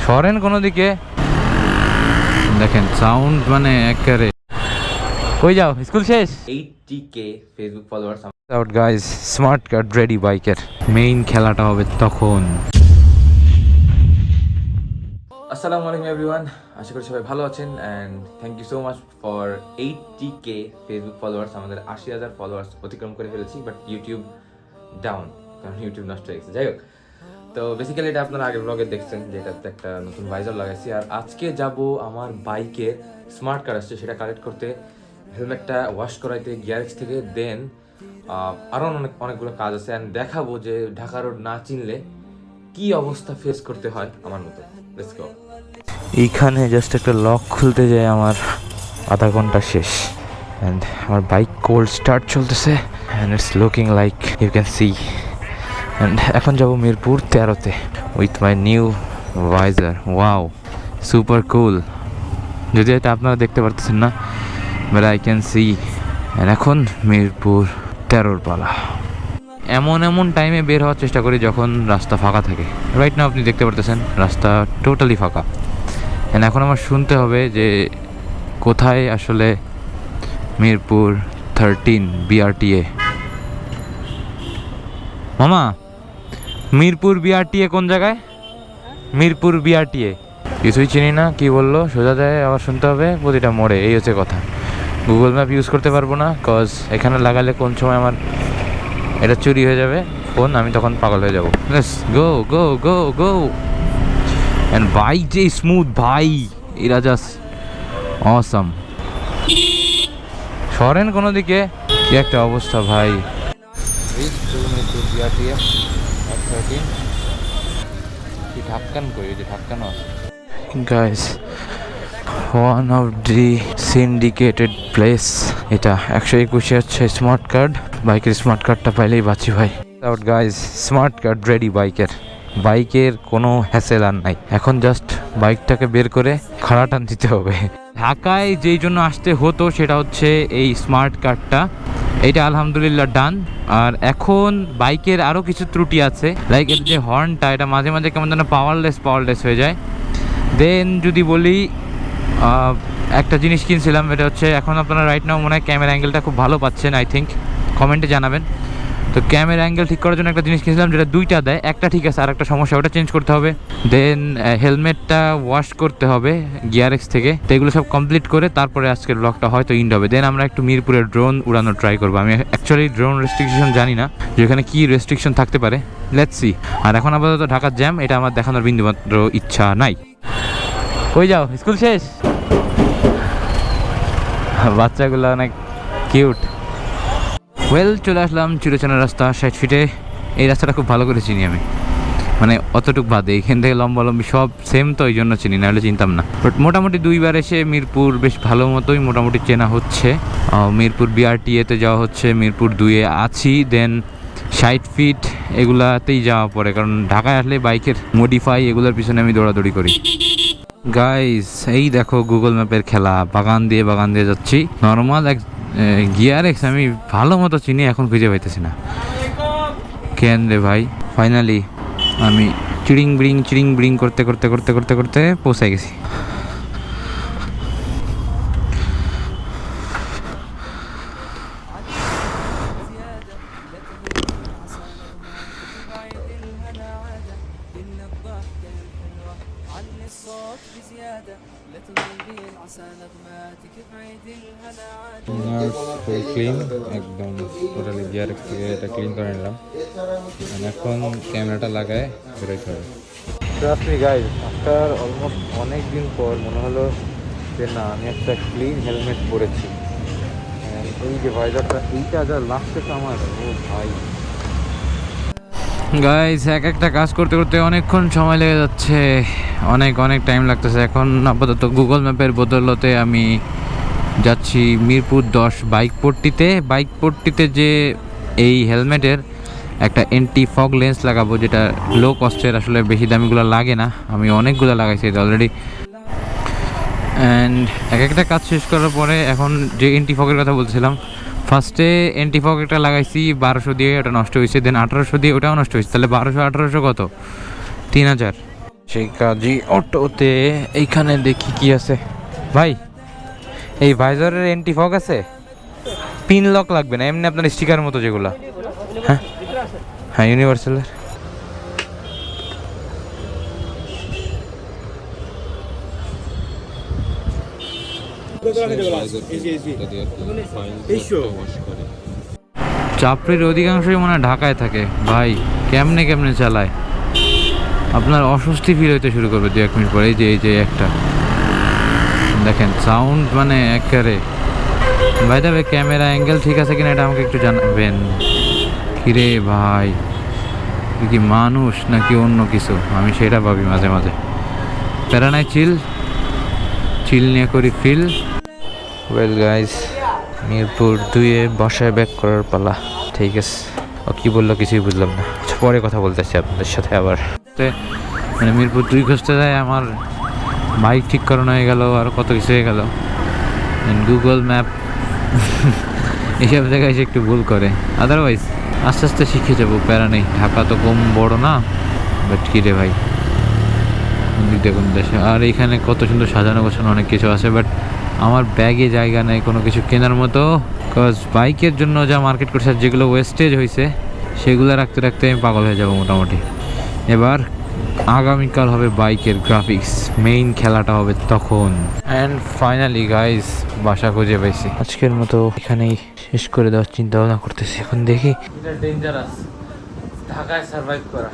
সরেন কোনো দিকে, দেখেন সাউন্ড মানে একেবারে। কই যাও, স্কুল শেষ? 80k Facebook followers. Out guys, smart card ready বাইকের মেইন খেলাটা হবে তখন। আসসালামু আলাইকুম এভরিওয়ান, আশা করি সবাই ভালো আছেন and thank you so much for 80k Facebook followers. আমাদের 80,000 ফলোয়ার্স অতিক্রম করে ফেলেছি, বাট ইউটিউব ডাউন, কারণ ইউটিউব নষ্ট হয়ে গেছে। যাই হোক, তো বেসিক্যালি এটা আপনারা আগের ব্লগে দেখছেন যে এটাতে একটা নতুন ভাইজার লাগাইছি। আর আজকে যাব আমার বাইকের স্মার্ট কার্ড আসছে সেটা কালেক্ট করতে, হেলমেটটা ওয়াশ করাইতে গিয়ারেক্স থেকে। দেন আরও অনেকগুলো কাজ আছে অ্যান্ড দেখাবো যে ঢাকা রোড না চিনলে কি অবস্থা ফেস করতে হয় আমার মতো। Let's go. এইখানে জাস্ট একটা লক খুলতে যায় আমার আধা ঘন্টা শেষ, অ্যান্ড আমার বাইক কোল্ড স্টার্ট চলতেছে and it's looking like you can see. And এখন যাব মিরপুর 13-তে with my new visor. Wow, super cool. যদি এটা আপনারা দেখতে পারতেছেন না, but I can see. And এখন মিরপুর 13-র পালা। এমন টাইমে বের হওয়ার চেষ্টা করি যখন রাস্তা ফাঁকা থাকে। রাইট নাও আপনি দেখতে পারতেছেন রাস্তা টোটালি ফাঁকা। অ্যান্ড এখন আমার শুনতে হবে যে কোথায় আসলে মিরপুর 13 BRTA। মামা, মিরপুর BRTA কোন জায়গায়? মিরপুর BRTA কিছুই চিনি না, কি বললো সোজা যায়, আবার শুনতে হবে প্রতিটা মোড়ে। এই হচ্ছে কথা। গুগল ম্যাপ ইউজ করতে পারবো না, কজ এখানে লাগালে কোন সময় আমার এটা চুরি হয়ে যাবে ফোন, আমি তখন পাগল হয়ে যাবো। Let's go go go go. And bike যে স্মুথ ভাই, এরা জাস্ট অসাম। সরেন কোনো দিকে, কি একটা অবস্থা ভাই। ঢাক্কান কই, যে ঢাক্কানো আছে guys. One of the syndicated place এটা। 121 হচ্ছে স্মার্ট কার্ড, বাইকের স্মার্ট কার্ডটা পাইলেই বাঁচি ভাই। Out guys, smart card ready বাইকের কোনো হ্যাসেল আর নাই। এখন জাস্ট বাইকটাকে বের করে খাড়া টান দিতে হবে। ঢাকায় যেই জন্য আসতে হতো সেটা হচ্ছে এই স্মার্ট কার্ডটা, এইটা আলহামদুলিল্লাহ ডান। আর এখন বাইকের আরও কিছু ত্রুটি আছে, লাইক এর যে হর্নটা, এটা মাঝে মাঝে কেমন যেন পাওয়ারলেস হয়ে যায়। দেন যদি বলি একটা জিনিস কিনছিলাম, এটা হচ্ছে এখন আপনারা রাইট নাও মনে হয় ক্যামেরা অ্যাঙ্গেলটা খুব ভালো পাচ্ছেন, আই থিঙ্ক, কমেন্টে জানাবেন। তো ক্যামেরা অ্যাঙ্গেল ঠিক করার জন্য একটা জিনিস কিনছিলাম যেটা দুইটা দেয়, একটা ঠিক আছে আর একটা সমস্যা, ওটা চেঞ্জ করতে হবে। দেন হেলমেটটা ওয়াশ করতে হবে গিয়ারেক্স থেকে। তো এগুলো সব কমপ্লিট করে তারপরে আজকের ব্লগটা হয়তো ইন্ড হবে। দেন আমরা একটু মিরপুরের ড্রোন উড়ানো ট্রাই করবো। আমি অ্যাকচুয়ালি ড্রোন রেস্ট্রিকশন জানি না যে এখানে কী রেস্ট্রিকশন থাকতে পারে, লেটস সি। আর এখন আপাতত ঢাকার জ্যাম, এটা আমার দেখানোর বিন্দুমাত্র ইচ্ছা নাই। কই যাও, স্কুল শেষ? বাচ্চাগুলো অনেক কিউট। ওয়েল, চলে আসলাম চিরচেনা রাস্তা 60 ফিটে। এই রাস্তাটা খুব ভালো করে চিনি আমি, মানে অতটুক বাদে এখান থেকে লম্বি সব সেম, তো এই জন্য চিনি, নাহলে চিনতাম না। বাট মোটামুটি 2বার এসে মিরপুর বেশ ভালো মতোই মোটামুটি চেনা হচ্ছে। মিরপুর BRTA-তে যাওয়া হচ্ছে, মিরপুর 2-এ আছি। দেন 60 ফিট এগুলাতেই যাওয়া পড়ে, কারণ ঢাকায় আসলে বাইকের মডিফাই এগুলোর পিছনে আমি দৌড়াদৌড়ি করি। গাইস, এই দেখো গুগল ম্যাপের খেলা, বাগান দিয়ে যাচ্ছি। নর্মাল এক গিয়ারেক্স আমি ভালো মতো চিনি, এখন খুঁজে পাইতেছি না। কেন রে ভাই, ফাইনালি আমি চিড়িং বিড়িং করতে পৌঁছে গেছি। ক্লিন একদম টোটালি গিয়ারেক্স থেকে এটা ক্লিন করে নিলাম। এখন ক্যামেরাটা লাগায় বেরোতে হবে। Trust me guys, after almost অনেক দিন পর মনে হলো যে না, আমি একটা ক্লিন হেলমেট পরেছি। এই যে ভাইজারটা, এইটা যা লাগতেছে আমার, ও ভাই গাইস, একটা কাজ করতে অনেকক্ষণ সময় লেগে যাচ্ছে, অনেক টাইম লাগতেছে। এখন আপাতত গুগল ম্যাপের বদলতে আমি যাচ্ছি মিরপুর 10 বাইক পট্টিতে যে এই হেলমেটের একটা এন্টি ফগ লেন্স লাগাবো, যেটা লো কস্টের, আসলে বেশি দামিগুলো লাগে না। আমি অনেকগুলো লাগাইছি এটা অলরেডি। অ্যান্ড একটা কাজ শেষ করার পরে এখন যে এন্টি ফগের কথা বলছিলাম, ফার্স্টে এন্টি ফগ একটা লাগাইছি 1200 দিয়ে, ওটা নষ্ট হয়েছে। দেন 1800 দিয়ে, ওটাও নষ্ট হয়েছে। তাহলে 1200 1800 কত? 3000। সেই কাজী অটোতে এইখানে দেখি কি আছে ভাই। এই ভাইজারের এন্টি ফগ আছে, পিন লক লাগবে না, এমনি আপনার স্টিকার মতো যেগুলো। হ্যাঁ হ্যাঁ, ইউনিভার্সালের। চাপড়ির অধিকাংশই মনে হয় ঢাকায় থাকে ভাই, কেমনে কেমনে চালায়, আপনার অস্বস্তি ফিল হইতে শুরু করবে 2-1 মিনিট পরে। এই যে একটা দেখেন সাউন্ড, মানে একেবারে। ভাই তবে ক্যামেরা অ্যাঙ্গেল ঠিক আছে কিনা এটা আমাকে একটু জানাবেন। কিরে ভাই, তুই কি মানুষ নাকি অন্য কিছু, আমি সেটা ভাবি মাঝে মাঝে। প্যারা নাই, চিল নিয়ে করি ফিল। ওয়েল গাইজ, মিরপুর 2-এ বাসায় ব্যাক করার পালা। ঠিক আছে, ও কি বললো কিছুই বুঝলাম না। আচ্ছা, পরে কথা বলতেছি আপনাদের সাথে আবার। মানে মিরপুর 2 খুঁজতে যায়, আমার বাইক ঠিক করানো হয়ে গেল, আর কত কিছু হয়ে গেল। গুগল ম্যাপ এইসব জায়গায় এসে একটু ভুল করে, আদারওয়াইজ আস্তে আস্তে শিখে যাবো, প্যারা নেই। ঢাকা তো কম বড় না, বাট কী রে ভাই, দেখুন দেশে। আর এইখানে কত সুন্দর সাজানো গোছানো অনেক কিছু আছে, বাট আমার ব্যাগে জায়গা নেই কোনো কিছু কেনার মতো। বিকজ বাইকের জন্য যা মার্কেট করছে, যেগুলো ওয়েস্টেজ হয়েছে সেগুলো রাখতে রাখতে আমি পাগল হয়ে যাবো মোটামুটি। এবার আগামীকাল হবে বাইকের গ্রাফিক্স, মেইন খেলাটা হবে তখন। অ্যান্ড ফাইনালি গাইজ, বাসা খুঁজে পাইছি। আজকের মতো এখানেই শেষ করে দেওয়ার চিন্তা ভাবনা করতেছি। এখন দেখি, এটা ডেঞ্জারাস ঢাকায় সার্ভাইভ করা।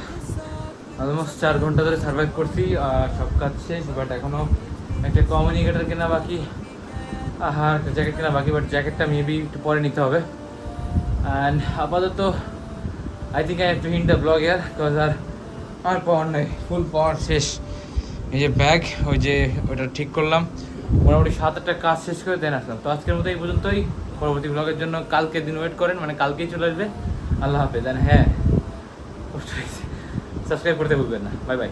অলমোস্ট 4 ঘন্টা ধরে সার্ভাইভ করছি, সব কাজ শেষ, বাট এখনও একটা কমিউনিকেটার কেনা বাকি, আর জ্যাকেট কেনা বাকি, বাট জ্যাকেটটা মেবি একটু পরে নিতে হবে। অ্যান্ড আপাতত I think I have to end the vlog here, because আর পাওয়ার নেই, ফুল পাওয়ার শেষ। এই যে ব্যাগ, ওই যে ওটা ঠিক করলাম, মোটামুটি 7-8টা কাজ শেষ করে দেন আসলাম। তো আজকের মতো এই পর্যন্তই। পরবর্তী ব্লগের জন্য কালকের দিন ওয়েট করেন, মানে কালকেই চলে আসবে। আল্লাহ হাফেজ। হ্যাঁ, সাবস্ক্রাইব করতে ভুলবেন না। Bye bye.